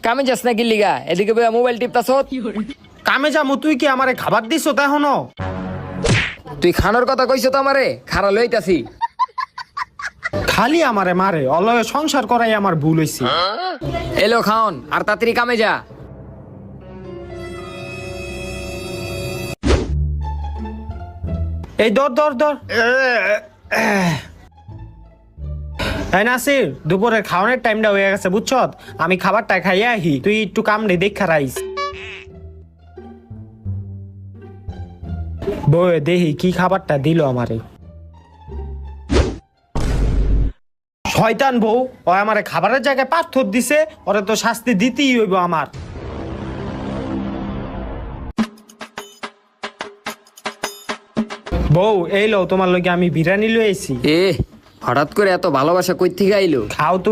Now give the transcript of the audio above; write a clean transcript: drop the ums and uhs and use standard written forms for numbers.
কামে যাস না কি লিগা? এদিকে বইয়া মোবাইল টিপতাছ। কামে যামু, তুই কি আমারে খাবার দিছ তা এখনো? তুই খানোর কথা কইছ তো আমারে, খারা লইতাছি। খালি আমারে মারে, অলয়ে সংসার করাই আমার ভুল হইছে। এলো খাওন, আর তাড়াতাড়ি কামে যা। এই ধর ধর ধর। এই নাসির, দুপুরের খাওয়ানোর টাইমটা হয়ে গেছে বুঝছ? আমি খাবারটা খাইয়া আহি, তুই একটু কামড়ে দেখা রাইস। বয়ে দেখি কি খাবারটা দিল আমারে। শয়তান বউ, ও আমারে খাবারের জায়গায় পাথর দিছে, ওরে তো শাস্তি দিতেই হইব আমার। বউ এই লও, তোমার লগে আমি বিরিয়ানি লই আইছি। এ হঠাৎ করে এত ভালোবাসা কই থেকে আইলো? খাও তুমি।